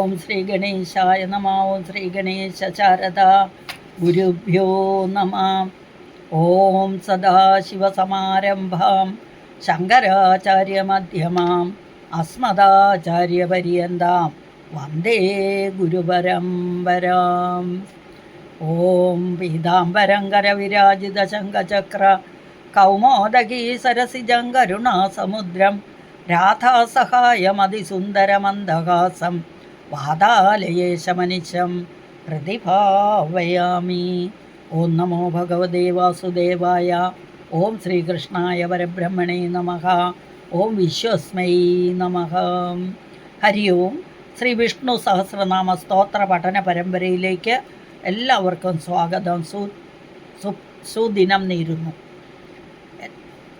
ഓം ശ്രീ ഗണേശായ നമ. ഓം ശ്രീ ഗണേശ ശാരദ ഗുരുഭ്യോ നമ. ഓം സദാശിവസമാരംഭാം ശങ്കരാചാര്യമധ്യമാം അസ്മദാചാര്യപര്യന്താം വന്ദേ ഗുരുപരമ്പരാം. ഓം പീതാംബരം കരവിരാജിത ശംഖചക്ര കൗമോദകീ സരസിജം കരുണാസമുദ്രം രാധാസഹായമതിസുന്ദരമന്ദഹാസം വാതാലയേശമനിശം പ്രതിഭാവയാമി. ഓം നമോ ഭഗവതേ വാസുദേവായ. ഓം ശ്രീകൃഷ്ണായ പരബ്രഹ്മണേ നമഃ. ഓം വിശ്വസ്മൈ നമഃ. ഹരി ഓം. ശ്രീ വിഷ്ണു സഹസ്രനാമ സ്തോത്ര പഠന പരമ്പരയിലേക്ക് എല്ലാവർക്കും സ്വാഗതം. സുദിനം നേരുന്നു.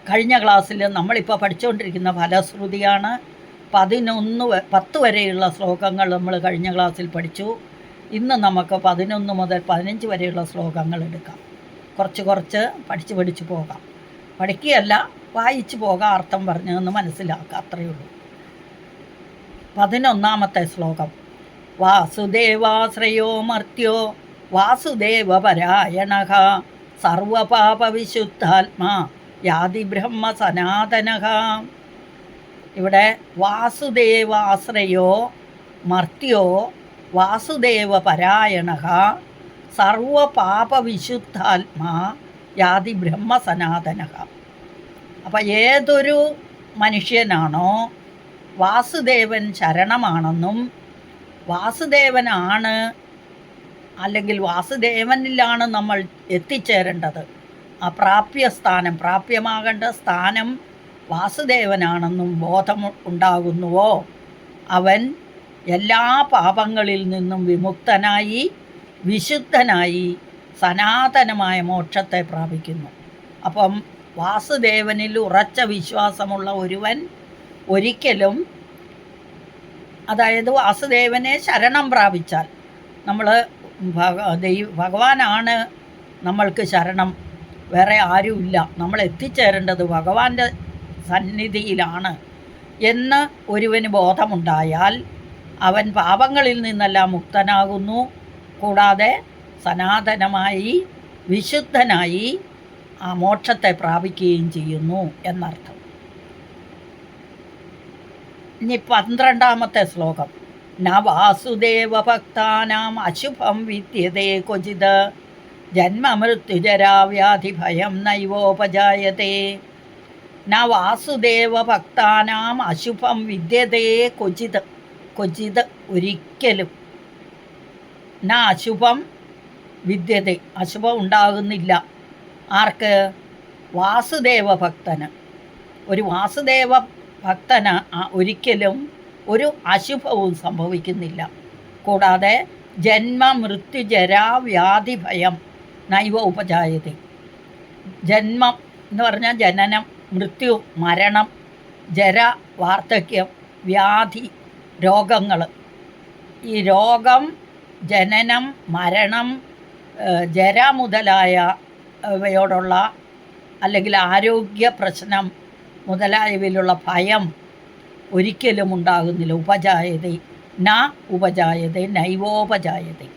കഴിഞ്ഞ ക്ലാസ്സിൽ നമ്മളിപ്പോൾ പഠിച്ചുകൊണ്ടിരിക്കുന്ന ഫലശ്രുതിയാണ്. 10 വരെയുള്ള ശ്ലോകങ്ങൾ നമ്മൾ കഴിഞ്ഞ ക്ലാസ്സിൽ പഠിച്ചു. ഇന്ന് നമുക്ക് 11 മുതൽ 15 വരെയുള്ള ശ്ലോകങ്ങൾ എടുക്കാം. കുറച്ച് പഠിച്ച് പോകാം. പഠിക്കുകയല്ല, വായിച്ചു പോകാം, അർത്ഥം പറഞ്ഞതെന്ന് മനസ്സിലാക്കുക, അത്രയേ ഉള്ളൂ. 11ാമത്തെ ശ്ലോകം. വാസുദേവാശ്രയോ മർത്യോ വാസുദേവപരായണഃ സർവപാപവിശുദ്ധാത്മാ യാതി ബ്രഹ്മ സനാതനഃ. ഇവിടെ വാസുദേവാശ്രയോ മർത്യോ വാസുദേവപരായണഃ സർവപാപവിശുദ്ധാത്മാ യാതി ബ്രഹ്മ സനാതനഃ. അപ്പം ഏതൊരു മനുഷ്യനാണോ വാസുദേവൻ ശരണമാണെന്നും വാസുദേവനാണ് അല്ലെങ്കിൽ വാസുദേവനിലാണ് നമ്മൾ എത്തിച്ചേരേണ്ടത്, ആ പ്രാപ്യമാകേണ്ട സ്ഥാനം വാസുദേവനാണെന്നും ബോധം ഉണ്ടാകുന്നുവോ അവൻ എല്ലാ പാപങ്ങളിൽ നിന്നും വിമുക്തനായി വിശുദ്ധനായി സനാതനമായ മോക്ഷത്തെ പ്രാപിക്കുന്നു. അപ്പം വാസുദേവനിൽ ഉറച്ച വിശ്വാസമുള്ള ഒരുവൻ ഒരിക്കലും, അതായത് വാസുദേവനെ ശരണം പ്രാപിച്ചാൽ, നമ്മൾ ഭഗവാനാണ് നമ്മൾക്ക് ശരണം, വേറെ ആരുമില്ല, നമ്മൾ എത്തിച്ചേരേണ്ടത് ഭഗവാന്റെ സന്നിധിയിലാണ് എന്ന് ഒരുവന് ബോധമുണ്ടായാൽ അവൻ പാപങ്ങളിൽ നിന്നെല്ലാം മുക്തനാകുന്നു. കൂടാതെ സനാതനമായി വിശുദ്ധനായി ആ മോക്ഷത്തെ പ്രാപിക്കുകയും ചെയ്യുന്നു എന്നർത്ഥം. ഇനി 12ാമത്തെ ശ്ലോകം. ന വാസുദേവ ഭക്താനാം അശുഭം വിദ്യതേ ക്വചിത് ജന്മമൃത്യുജരാവ്യാധിഭയം നൈവോപജായതേ. ന വാസുദേവ ഭക്താനാം അശുഭം വിദ്യതേ ക്വചിത് ഒരിക്കലും. ന അശുഭം വിദ്യതേ, അശുഭം ഉണ്ടാകുന്നില്ല. ആർക്ക്? വാസുദേവ ഭക്തന്. ഒരു വാസുദേവ ഭക്തന് ഒരിക്കലും ഒരു അശുഭവും സംഭവിക്കുന്നില്ല. കൂടാതെ ജന്മ മൃത്യുജരാ വ്യാധി ഭയം നൈവ ഉപജായതേ. ജന്മം എന്ന് പറഞ്ഞാൽ ജനനം, മൃത്യു മരണം, ജര വാർദ്ധക്യം, വ്യാധി രോഗങ്ങൾ. ഈ രോഗം, ജനനം, മരണം, ജര മുതലായവയോടുള്ള അല്ലെങ്കിൽ ആരോഗ്യ പ്രശ്നം മുതലായവയിലുള്ള ഭയം ഒരിക്കലും ഉണ്ടാകുന്നില്ല. ഉപജായതേ ന ഉപജായതേ നൈവോപജായതേ.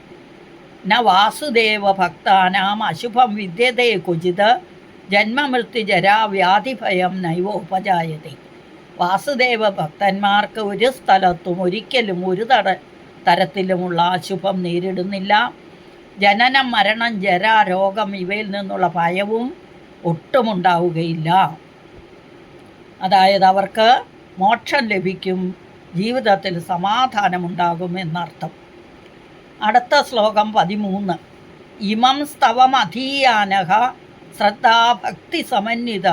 ന വാസുദേവ ഭക്താനാം അശുഭം വിദ്യതേ ക്വചിത് ജന്മമൃത്യുജരാ വ്യാധിഭയം നൈവോപജായതേ. വാസുദേവ ഭക്തന്മാർക്ക് ഒരു സ്ഥലത്തും ഒരിക്കലും ഒരു തരത്തിലുമുള്ള അശുഭം നേരിടുന്നില്ല. ജനനം, മരണം, ജര, രോഗം ഇവയിൽ നിന്നുള്ള ഭയവും ഒട്ടുമുണ്ടാവുകയില്ല. അതായത് അവർക്ക് മോക്ഷം ലഭിക്കും, ജീവിതത്തിൽ സമാധാനമുണ്ടാകും എന്നർത്ഥം. അടുത്ത ശ്ലോകം 13. ഇമം സ്തവമധീയാനഃ ശ്രദ്ധാഭക്തി സമന്വിത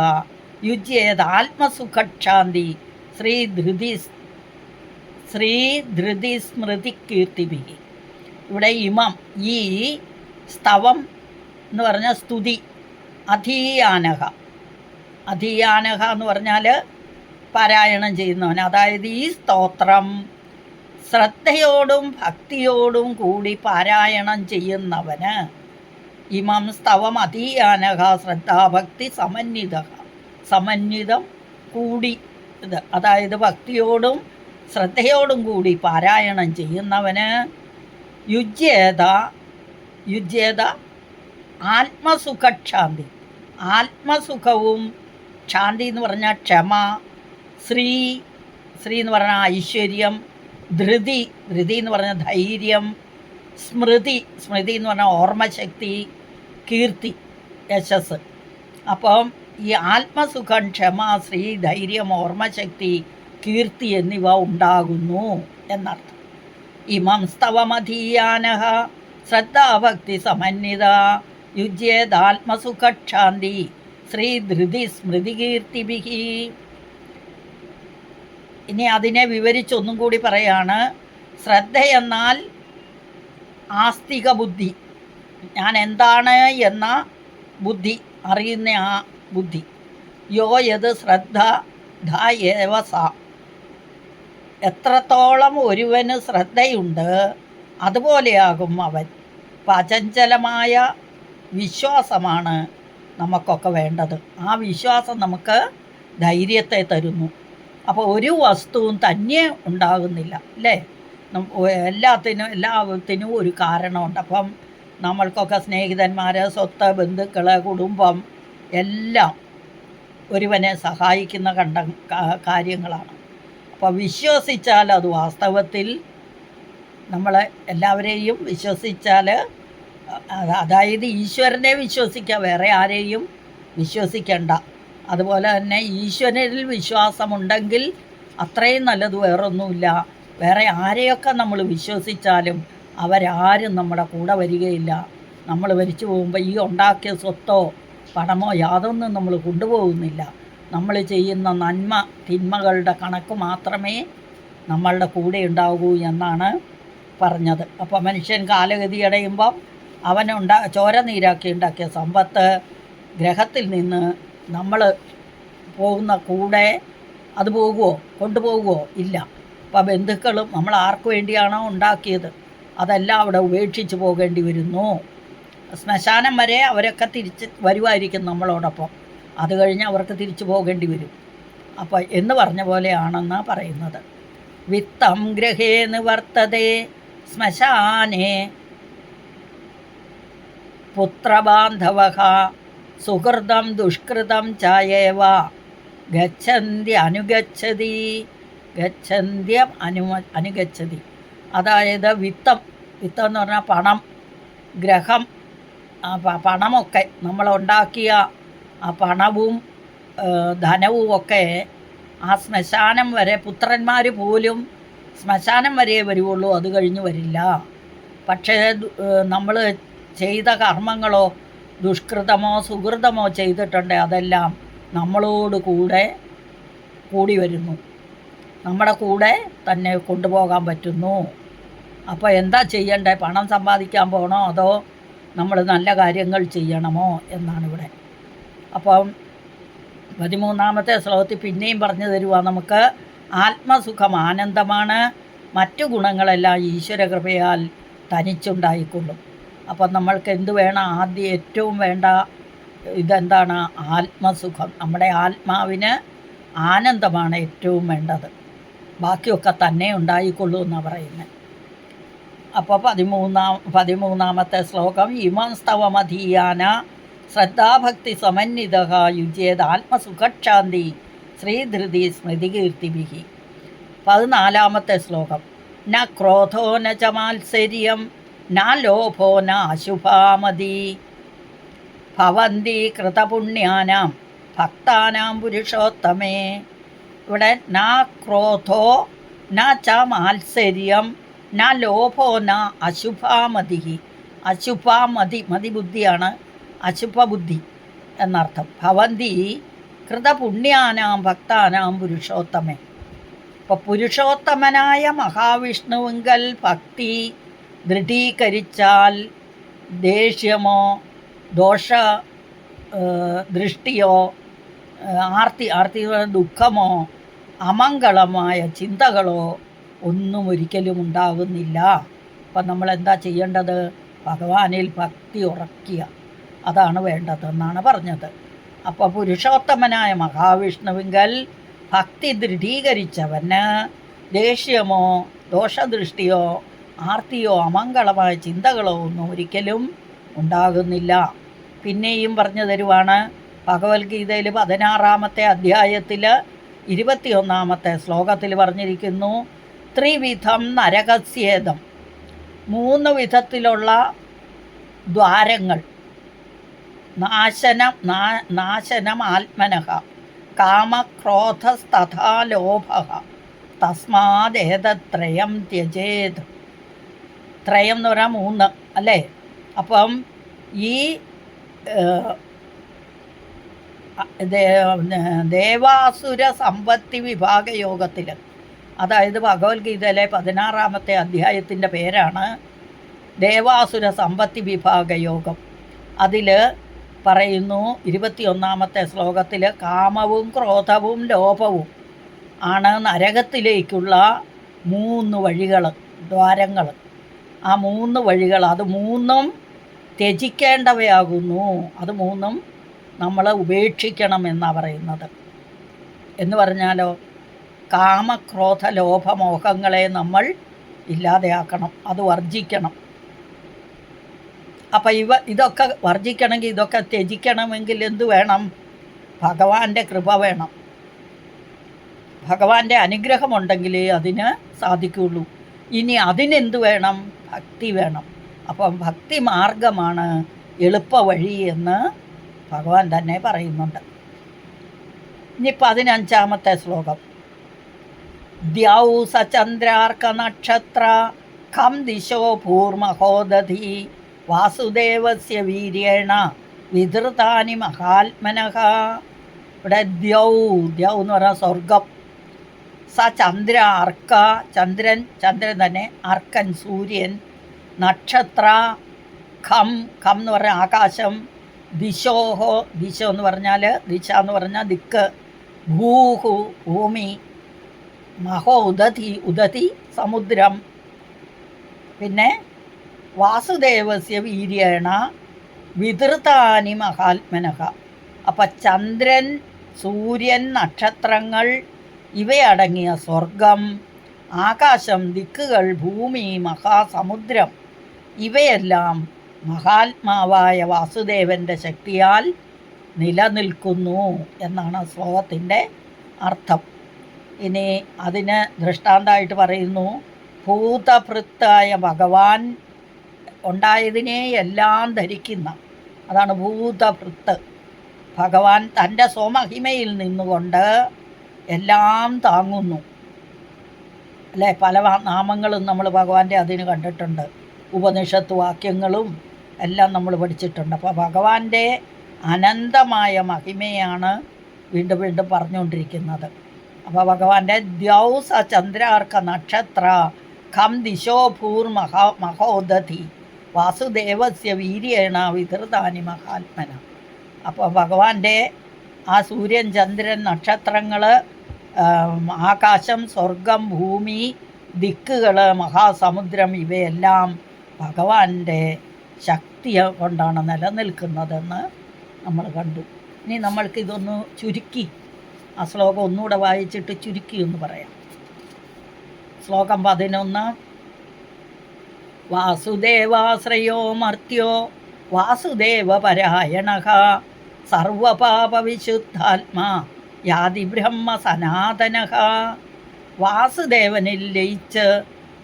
യുജ്യേതാത്മസുഖക്ഷാന്തി ശ്രീധൃതി സ്മൃതി കീർത്തിഭി. ഇവിടെ ഇമം, ഈ സ്തവം എന്ന് പറഞ്ഞാൽ സ്തുതി, അധീയാനഃ എന്ന് പറഞ്ഞാൽ പാരായണം ചെയ്യുന്നവൻ. അതായത് ഈ സ്തോത്രം ശ്രദ്ധയോടും ഭക്തിയോടും കൂടി പാരായണം ചെയ്യുന്നവന് ഇമം സ്തവം അധീയാനഃ ശ്രദ്ധാഭക്തി സമന്വിതം കൂടി ഇത്, അതായത് ഭക്തിയോടും ശ്രദ്ധയോടും കൂടി പാരായണം ചെയ്യുന്നവന് യുജ്യേത യുജ്യേത ആത്മസുഖക്ഷാന്തി. ആത്മസുഖവും ക്ഷാന്തി എന്ന് പറഞ്ഞാൽ ക്ഷമ, ശ്രീ ശ്രീ എന്ന് പറഞ്ഞാൽ ഐശ്വര്യം, ധൃതി ധൃതി എന്ന് പറഞ്ഞാൽ ധൈര്യം, സ്മൃതി സ്മൃതി എന്ന് പറഞ്ഞാൽ ഓർമ്മശക്തി, കീർത്തി യശസ്. അപ്പം ഈ ആത്മസുഖം, ക്ഷമ, ശ്രീ, ധൈര്യം, ഓർമ്മശക്തി, കീർത്തി എന്നിവ ഉണ്ടാകുന്നു എന്നർത്ഥം. ഇമം സ്തവമധീയാനഃ ശ്രദ്ധാഭക്തി സമന്വിത യുജ്യേതാത്മസുഖക്ഷാന്തി ശ്രീ ധൃതി സ്മൃതി കീർത്തിഭിഹി. ഇനി അതിനെ വിവരിച്ചൊന്നും കൂടി പറയാണ്. ശ്രദ്ധയെന്നാൽ ആസ്തിക ബുദ്ധി, ഞാൻ എന്താണ് എന്ന ബുദ്ധി, അറിയുന്ന ആ ബുദ്ധി. യോ യത് ശ്രദ്ധ ധ ഏവ സ. എത്രത്തോളം ഒരുവന് ശ്രദ്ധയുണ്ട് അതുപോലെയാകും അവൻ. അചഞ്ചലമായ വിശ്വാസമാണ് നമുക്കൊക്കെ വേണ്ടത്. ആ വിശ്വാസം നമുക്ക് ധൈര്യത്തെ തരുന്നു. അപ്പോൾ ഒരു വസ്തുവും തന്നെ ഉണ്ടാകുന്നില്ല അല്ലേ? എല്ലാത്തിനും ഒരു കാരണമുണ്ട്. അപ്പം നമ്മൾക്കൊക്കെ സ്നേഹിതന്മാർ, സ്വത്ത്, ബന്ധുക്കൾ, കുടുംബം എല്ലാം ഒരുവനെ സഹായിക്കുന്ന കാര്യങ്ങളാണ്. അപ്പോൾ വിശ്വസിച്ചാൽ അത് വാസ്തവത്തിൽ നമ്മളെ എല്ലാവരെയും വിശ്വസിച്ചാൽ, അതായത് ഈശ്വരനെ വിശ്വസിക്കുക, വേറെ ആരെയും വിശ്വസിക്കേണ്ട. അതുപോലെ തന്നെ ഈശ്വരനിൽ വിശ്വാസമുണ്ടെങ്കിൽ അത്രയും നല്ലത് വേറൊന്നുമില്ല. വേറെ ആരെയൊക്കെ നമ്മൾ വിശ്വസിച്ചാലും അവരാരും നമ്മുടെ കൂടെ വരികയില്ല. നമ്മൾ മരിച്ചു പോകുമ്പോൾ ഈ ഉണ്ടാക്കിയ സ്വത്തോ പണമോ യാതൊന്നും നമ്മൾ കൊണ്ടുപോകുന്നില്ല. നമ്മൾ ചെയ്യുന്ന നന്മ തിന്മകളുടെ കണക്ക് മാത്രമേ നമ്മളുടെ കൂടെ ഉണ്ടാകൂ എന്നാണ് പറഞ്ഞത്. അപ്പോൾ മനുഷ്യൻ കാലഗതി അടയുമ്പം ചോര നീരാക്കി ഉണ്ടാക്കിയ സമ്പത്ത് ഗ്രഹത്തിൽ നിന്ന് നമ്മൾ പോകുന്ന കൂടെ അത് പോകുമോ, കൊണ്ടുപോകുമോ? ഇല്ല. അപ്പോൾ ബന്ധുക്കളും നമ്മൾ ആർക്ക് വേണ്ടിയാണോ ഉണ്ടാക്കിയത് അതെല്ലാം അവിടെ ഉപേക്ഷിച്ച് പോകേണ്ടി വരുന്നു. ശ്മശാനം വരെ അവരൊക്കെ തിരിച്ച് വരുമായിരിക്കും നമ്മളോടൊപ്പം. അത് കഴിഞ്ഞ് അവർക്ക് തിരിച്ചു പോകേണ്ടി വരും. അപ്പോൾ എന്ന് പറഞ്ഞ പോലെയാണെന്നാണ് പറയുന്നത്. വിത്തം ഗ്രഹേ നിവർത്തതേ ശ്മശാനേ പുത്രബാന്ധവഃ സുഹൃതം ദുഷ്കൃതം ചായേവ അനുഗച്ഛതി. അതായത് വിത്തം എന്ന് പറഞ്ഞാൽ പണം, ഗ്രഹം, പണമൊക്കെ നമ്മളുണ്ടാക്കിയ ആ പണവും ധനവും ഒക്കെ ആ ശ്മശാനം വരെ, പുത്രന്മാർ പോലും ശ്മശാനം വരെ വരുവുള്ളൂ, അത് കഴിഞ്ഞ് വരില്ല. പക്ഷേ നമ്മൾ ചെയ്ത കർമ്മങ്ങളോ ദുഷ്കൃതമോ സുഹൃതമോ ചെയ്തിട്ടുണ്ട്, അതെല്ലാം നമ്മളോട് കൂടി വരുന്നു, നമ്മുടെ കൂടെ തന്നെ കൊണ്ടുപോകാൻ പറ്റുന്നു. അപ്പോൾ എന്താ ചെയ്യണ്ടേ? പണം സമ്പാദിക്കാൻ പോകണോ അതോ നമ്മൾ നല്ല കാര്യങ്ങൾ ചെയ്യണമോ എന്നാണ് ഇവിടെ. അപ്പം 13-ാമത്തെ ശ്ലോകത്തിൽ പിന്നെയും പറഞ്ഞു തരുക നമുക്ക്. ആത്മസുഖം ആനന്ദമാണ്, മറ്റു ഗുണങ്ങളെല്ലാം ഈശ്വരകൃപയാൽ തനിച്ചുണ്ടായിക്കൊള്ളും. അപ്പം നമ്മൾക്ക് എന്ത് വേണം? ആദ്യം ഏറ്റവും വേണ്ട ഇതെന്താണ്? ആത്മസുഖം. നമ്മുടെ ആത്മാവിന് ആനന്ദമാണ് ഏറ്റവും വേണ്ടത്. ബാക്കിയൊക്കെ തന്നെ ഉണ്ടായിക്കൊള്ളൂ എന്നാണ് പറയുന്നത്. അപ്പോൾ 13-ാമത്തെ ശ്ലോകം. ഇമം സ്തവമധീയാന ശ്രദ്ധാഭക്തി സമന്വിതഃ യുജ്യേത് ആത്മസുഖക്ഷാന്തി ശ്രീധൃതി സ്മൃതികീർത്തിഭിഹി. 14-ാമത്തെ ശ്ലോകം. ന ക്രോധോ ന ച മാത്സര്യം ന ലോഭോ ന അശുഭാമതി ഭവന്തി കൃതപുണ്യാനാം ഭക്താനാം പുരുഷോത്തമേ. ഇവിടെ ന ക്രോധോ ന ച മാത്സര്യം ന ലോഭോ ന അശുഭാമതി. അശുഭാമതി, മതിബുദ്ധിയാണ്, അശുഭബുദ്ധി എന്നർത്ഥം. ഭവന്തി കൃതപുണ്യാനാം ഭക്താനാം പുരുഷോത്തമേ. അപ്പോൾ പുരുഷോത്തമനായ മഹാവിഷ്ണുവിങ്കൽ ഭക്തി ദൃഢീകരിച്ചാൽ ദേഷ്യമോ ദൃഷ്ടിയോ ആർത്തി ദുഃഖമോ അമംഗളമായ ചിന്തകളോ ഒന്നും ഒരിക്കലും ഉണ്ടാകുന്നില്ല. അപ്പം നമ്മളെന്താ ചെയ്യേണ്ടത്? ഭഗവാനിൽ ഭക്തി ഉറക്കുക, അതാണ് വേണ്ടതെന്നാണ് പറഞ്ഞത്. അപ്പോൾ പുരുഷോത്തമനായ മഹാവിഷ്ണുവിങ്കൽ ഭക്തി ദൃഢീകരിച്ചവന് ദേഷ്യമോ ദോഷദൃഷ്ടിയോ ആർത്തിയോ അമംഗളമായ ചിന്തകളോ ഒന്നും ഒരിക്കലും ഉണ്ടാകുന്നില്ല. പിന്നെയും പറഞ്ഞു തരുവാണ്. ഭഗവത്ഗീതയിൽ 16-ാമത്തെ അധ്യായത്തിൽ 21-ാമത്തെ ശ്ലോകത്തിൽ പറഞ്ഞിരിക്കുന്നു, ത്രിവിധം നരകസ്യേദം, 3 വിധത്തിലുള്ള ദ്വാരങ്ങൾ, നാശനം ആത്മനഃ കാമക്രോധസ്തഥാ ലോഭഃ തസ്മാദേതത്രയം ത്യജേത്. ത്രയം എന്ന് പറഞ്ഞാൽ 3 അല്ലേ? അപ്പം ഈ ദേവാസുര സമ്പത്തി വിഭാഗ യോഗത്തിൽ, അതായത് ഭഗവത്ഗീതയിലെ 16-ാമത്തെ അധ്യായത്തിൻ്റെ പേരാണ് ദേവാസുര സമ്പത്തി വിഭാഗ യോഗം. അതിൽ പറയുന്നു 21-ാമത്തെ ശ്ലോകത്തിൽ, കാമവും ക്രോധവും ലോഭവും ആണ് നരകത്തിലേക്കുള്ള 3 വഴികൾ, ദ്വാരങ്ങൾ. ആ 3 വഴികൾ, അത് 3ഉം ത്യജിക്കേണ്ടവയാകുന്നു. അത് 3ഉം നമ്മൾ ഉപേക്ഷിക്കണമെന്നാണ് പറയുന്നത്. എന്ന് പറഞ്ഞാലോ, കാമക്രോധ ലോഭമോഹങ്ങളെ നമ്മൾ ഇല്ലാതെയാക്കണം, അത് വർജിക്കണം. അപ്പം ഇതൊക്കെ വർജിക്കണമെങ്കിൽ, ഇതൊക്കെ ത്യജിക്കണമെങ്കിൽ എന്തു വേണം? ഭഗവാന്റെ കൃപ വേണം, ഭഗവാന്റെ അനുഗ്രഹമുണ്ടെങ്കിലേ അതിന് സാധിക്കുകയുള്ളൂ. ഇനി അതിനെന്ത് വേണം? ഭക്തി വേണം. അപ്പം ഭക്തി മാർഗമാണ് എളുപ്പ വഴി എന്ന് ഭഗവാൻ തന്നെ പറയുന്നുണ്ട്. ഇനി 15-ാമത്തെ ശ്ലോകം, ദ്യൗ സചന്ദ്രാർക്ക നക്ഷത്ര ഖം ദിശോ ഭൂർമഹോദധി വാസുദേവസ്യ വീര്യേണ വിധൃതാനി മഹാത്മനഃ. ഇവിടെ ദ്യൗ എന്ന് പറഞ്ഞാൽ സ്വർഗം, ചന്ദ്ര അർക്ക, ചന്ദ്രൻ തന്നെ, അർക്കൻ സൂര്യൻ, നക്ഷത്ര, ഖം എന്ന് പറഞ്ഞാൽ ആകാശം, ദിശോഹോ ദിശോ എന്ന് പറഞ്ഞാൽ ദിശ എന്ന് പറഞ്ഞാൽ ദിക്ക്, ഭൂഹു ഭൂമി, മഹോ ഉദതി സമുദ്രം, പിന്നെ വാസുദേവസ്യ വീര്യേണ വിധൃതാനി മഹാത്മനഃ. അപ്പം ചന്ദ്രൻ, സൂര്യൻ, നക്ഷത്രങ്ങൾ ഇവയടങ്ങിയ സ്വർഗം, ആകാശം, ദിക്കുകൾ, ഭൂമി, മഹാസമുദ്രം ഇവയെല്ലാം മഹാത്മാവായ വാസുദേവൻ്റെ ശക്തിയാൽ നിലനിൽക്കുന്നു എന്നാണ് ശ്ലോകത്തിൻ്റെ അർത്ഥം. ഇനി അതിന് ദൃഷ്ടാന്തമായിട്ട് പറയുന്നു, ഭൂതഭൃത്തായ ഭഗവാൻ ഉണ്ടായതിനെ എല്ലാം ധരിക്കുന്ന, അതാണ് ഭൂതഭൃത്ത്. ഭഗവാൻ തൻ്റെ സ്വമഹിമയിൽ നിന്നുകൊണ്ട് എല്ലാം താങ്ങുന്നു അല്ലേ? പല നാമങ്ങളും നമ്മൾ ഭഗവാന്റെ അതിന് കണ്ടിട്ടുണ്ട്, ഉപനിഷത്ത് വാക്യങ്ങളും എല്ലാം നമ്മൾ പഠിച്ചിട്ടുണ്ട്. അപ്പോൾ ഭഗവാന്റെ അനന്തമായ മഹിമയാണ് വീണ്ടും വീണ്ടും പറഞ്ഞുകൊണ്ടിരിക്കുന്നത്. അപ്പോൾ ഭഗവാന്റെ ദ്യൗസ ചന്ദ്രാർക്ക നക്ഷത്ര ഖം ദിശോ മഹോദധി വാസുദേവസ്യ വീര്യേണ വിധൃതാനി മഹാത്മന. അപ്പോൾ ഭഗവാന്റെ ആ സൂര്യൻ, ചന്ദ്രൻ, നക്ഷത്രങ്ങൾ, ആകാശം, സ്വർഗം, ഭൂമി, ദിക്കുകൾ, മഹാസമുദ്രം ഇവയെല്ലാം ഭഗവാന്റെ ശക്തി കൊണ്ടാണ് നിലനിൽക്കുന്നതെന്ന് നമ്മൾ കണ്ടു. ഇനി നമ്മൾക്കിതൊന്ന് ചുരുക്കി, ആ ശ്ലോകം ഒന്നുകൂടെ വായിച്ചിട്ട് ചുരുക്കി എന്ന് പറയാം. ശ്ലോകം 11, വാസുദേവാശ്രയോ മർത്യോ വാസുദേവപരായണഃ സർവപാപവിശുദ്ധാത്മാ യാതി ബ്രഹ്മ സനാതനഃ. വാസുദേവനിൽ ലയിച്ച്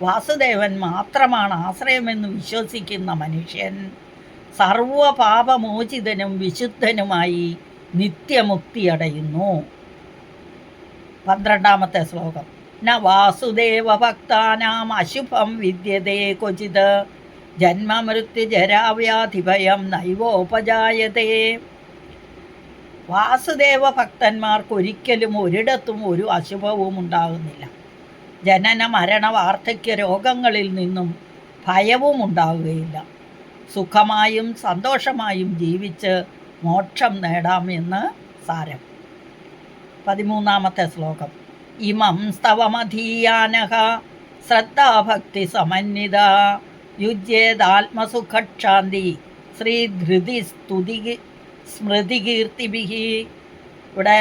വാസുദേവൻ മാത്രമാണ് ആശ്രയമെന്ന് വിശ്വസിക്കുന്ന മനുഷ്യൻ സർവപാപമോചിതനും വിശുദ്ധനുമായി നിത്യമുക്തിയടയുന്നു. 12-ാമത്തെ ശ്ലോകം, ന വാസുദേവ ഭക്താനാം അശുഭം വിദ്യതേ ക്വചിത് ജന്മമൃത്യുജരാവ്യാധിഭയം നൈവോപജായതേ. വാസുദേവ ഭക്തന്മാർക്കൊരിക്കലും ഒരിടത്തും ഒരു അശുഭവും ഉണ്ടാകുന്നില്ല. ജനന മരണ വാർദ്ധക്യ രോഗങ്ങളിൽ നിന്നും ഭയവും ഉണ്ടാവുകയില്ല. സുഖമായും സന്തോഷമായും ജീവിച്ച് മോക്ഷം നേടാമെന്ന് സാരം. 13-ാമത്തെ ശ്ലോകം, ഇമം സ്തവമധീയാനഃ ശ്രദ്ധാഭക്തി സമന്വിത യുജ്യേതാത്മസുഖക്ഷാന്തി ശ്രീധൃതി സ്തുതി സ്മൃതികീർത്തിഭിः. ഇവിടെ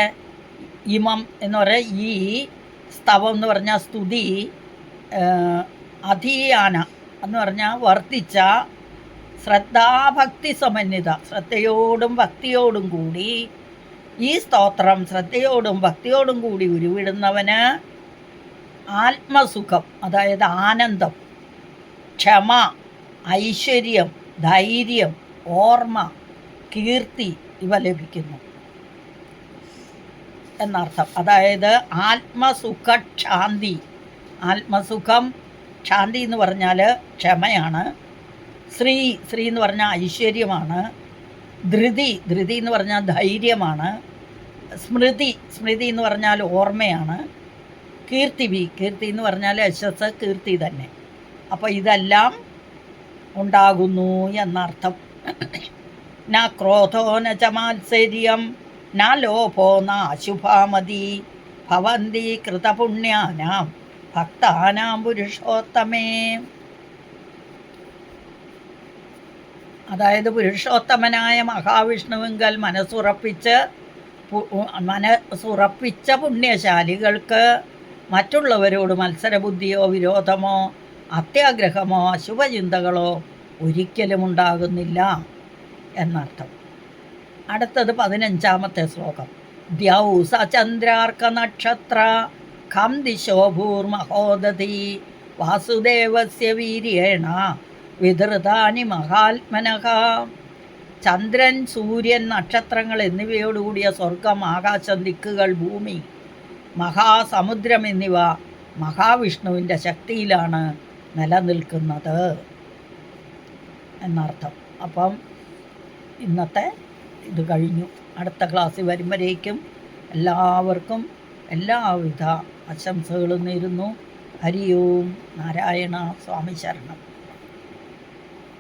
ഇമം എന്ന് പറയുക ഈ സ്തവം എന്ന് പറഞ്ഞാൽ സ്തുതി, അധീയാന എന്ന് പറഞ്ഞാൽ വർദ്ധിച്ച, ശ്രദ്ധാഭക്തി സമന്വിത, ശ്രദ്ധയോടും ഭക്തിയോടും കൂടി ഈ സ്തോത്രം ശ്രദ്ധയോടും ഭക്തിയോടും കൂടി ഉരുവിടുന്നവന് ആത്മസുഖം, അതായത് ആനന്ദം, ക്ഷമ, ഐശ്വര്യം, ധൈര്യം, ഓർമ്മ, കീർത്തി ഇവ ലഭിക്കുന്നു എന്നർത്ഥം. അതായത് ആത്മസുഖക്ഷാന്തി, ആത്മസുഖം, ശാന്തി എന്ന് പറഞ്ഞാൽ ക്ഷമയാണ്, ശ്രീ എന്ന് പറഞ്ഞാൽ ഐശ്വര്യമാണ്, ധൃതി എന്ന് പറഞ്ഞാൽ ധൈര്യമാണ്, സ്മൃതി എന്ന് പറഞ്ഞാൽ ഓർമ്മയാണ്, കീർത്തി എന്ന് പറഞ്ഞാൽ യശസ്, കീർത്തി തന്നെ. അപ്പോൾ ഇതെല്ലാം ഉണ്ടാകുന്നു എന്നർത്ഥം. ന ക്രോധോ ന ച മാത്സര്യം ന ലോഭോ ന അശുഭാമതി ഭവന്തി കൃതപുണ്യാനാം ഭക്താനാം പുരുഷോത്തമേ. അതായത് പുരുഷോത്തമനായ മഹാവിഷ്ണുവിങ്കൽ മനസ്സുറപ്പിച്ച പുണ്യശാലികൾക്ക് മറ്റുള്ളവരോട് മത്സരബുദ്ധിയോ വിരോധമോ അത്യാഗ്രഹമോ അശുഭചിന്തകളോ ഒരിക്കലും ഉണ്ടാകുന്നില്ല എന്നർത്ഥം. അടുത്തത് 15-ാമത്തെ ശ്ലോകം. ദ്യൗ സചന്ദ്രാർക്ക നക്ഷത്ര ഖം ദിശോ ഭൂർമഹോദധി വാസുദേവസ്യ വീര്യേണ വിധൃതാനി മഹാത്മനഃ. ചന്ദ്രൻ, സൂര്യൻ, നക്ഷത്രങ്ങൾ എന്നിവയോടുകൂടിയ സ്വർഗം, ആകാശം, ദിക്കുകൾ, ഭൂമി, മഹാസമുദ്രം എന്നിവ മഹാവിഷ്ണുവിൻ്റെ ശക്തിയിലാണ് നിലനിൽക്കുന്നത് എന്നർത്ഥം. അപ്പം ഇന്നത്തെ ഇത് കഴിഞ്ഞു. അടുത്ത ക്ലാസ്സിൽ വരുമ്പോഴേക്കും എല്ലാവർക്കും എല്ലാവിധ ആശംസകളും നേരുന്നു. ഹരി ഓം നാരായണ. സ്വാമി ശരണം.